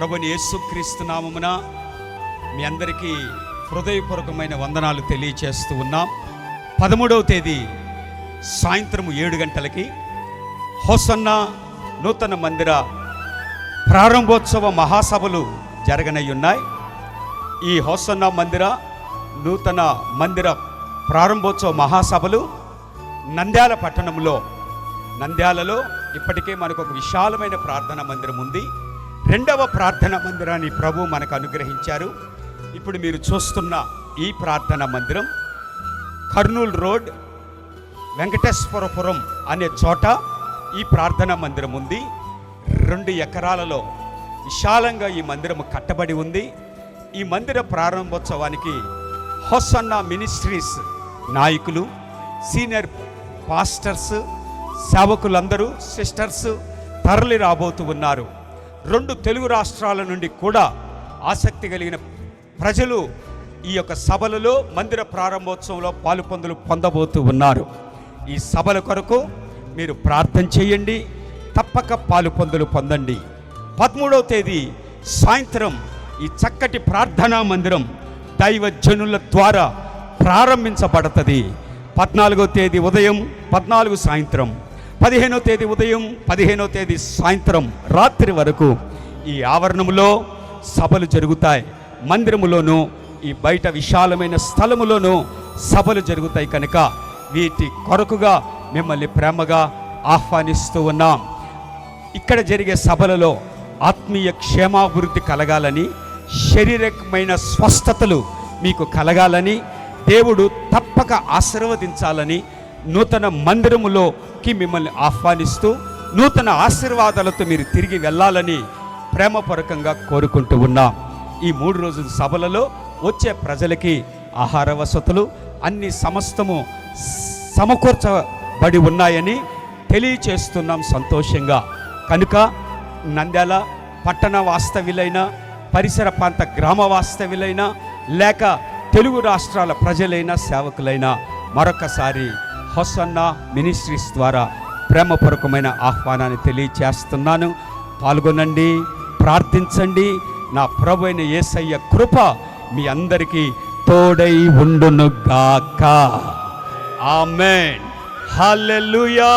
ప్రభుని యేసుక్రీస్తు నామమున మీ అందరికీ హృదయపూర్వకమైన వందనాలు తెలియచేస్తూ ఉన్నాం. 13వ తేదీ సాయంత్రం 7 గంటలకి హోసన్నా నూతన మందిర ప్రారంభోత్సవ మహాసభలు జరగనయ్యున్నాయి. ఈ హోసన్నా మందిర నూతన మందిర ప్రారంభోత్సవ మహాసభలు నంద్యాల పట్టణంలో, నంద్యాలలో ఇప్పటికే మనకు ఒక విశాలమైన ప్రార్థనా మందిరం ఉంది. 2వ ప్రార్థనా మందిరాన్ని ప్రభు మనకు అనుగ్రహించారు. ఇప్పుడు మీరు చూస్తున్న ఈ ప్రార్థనా మందిరం కర్నూలు రోడ్ వెంకటేశ్వరపురం అనే చోట ఈ ప్రార్థనా మందిరం ఉంది. 2 ఎకరాలలో విశాలంగా ఈ మందిరం కట్టబడి ఉంది. ఈ మందిర ప్రారంభోత్సవానికి హోసన్నా మినిస్ట్రీస్ నాయకులు, సీనియర్ పాస్టర్స్, సేవకులందరూ, సిస్టర్స్ తరలి రాబోతూ ఉన్నారు. 2 తెలుగు రాష్ట్రాల నుండి కూడా ఆసక్తి కలిగిన ప్రజలు ఈ యొక్క సభలలో మందిర ప్రారంభోత్సవంలో పొందబోతూ ఉన్నారు. ఈ సభల కొరకు మీరు ప్రార్థన చేయండి, తప్పక పొందండి. 13వ తేదీ సాయంత్రం ఈ చక్కటి ప్రార్థనా మందిరం దైవజనుల ద్వారా ప్రారంభించబడుతుంది. 14వ తేదీ ఉదయం, 14 సాయంత్రం, 15వ తేదీ ఉదయం, 15వ తేదీ సాయంత్రం రాత్రి వరకు ఈ ఆవరణంలో సభలు జరుగుతాయి. మందిరములోనూ ఈ బయట విశాలమైన స్థలములోనూ సభలు జరుగుతాయి కనుక వీటి కొరకుగా మిమ్మల్ని ప్రేమగా ఆహ్వానిస్తూ ఉన్నాం. ఇక్కడ జరిగే సభలలో ఆత్మీయ క్షేమాభివృద్ధి కలగాలని, శారీరకమైన స్వస్థతలు మీకు కలగాలని, దేవుడు తప్పక ఆశీర్వదించాలని, నూతన మందిరములోకి మిమ్మల్ని ఆహ్వానిస్తూ నూతన ఆశీర్వాదాలతో మీరు తిరిగి వెళ్ళాలని ప్రేమపూర్వకంగా కోరుకుంటూ ఉన్నాం. ఈ 3 రోజుల సభలలో వచ్చే ప్రజలకి ఆహార వసతులు అన్ని సమస్తము సమకూర్చబడి ఉన్నాయని తెలియచేస్తున్నాం సంతోషంగా. కనుక నంద్యాల పట్టణ వాస్తవ్యులైన, పరిసర ప్రాంత గ్రామ వాస్తవ్యులైన, లేక తెలుగు రాష్ట్రాల ప్రజలైన, సేవకులైన మరొకసారి హోసన్నా మినిస్ట్రీస్ ద్వారా ప్రేమపూర్వకమైన ఆహ్వానాన్ని తెలియచేస్తున్నాను. పాల్గొనండి, ప్రార్థించండి. నా ప్రభు అయిన యేసయ్య కృప మీ అందరికీ తోడై ఉండును గాక. ఆమేన్. హల్లెలూయా.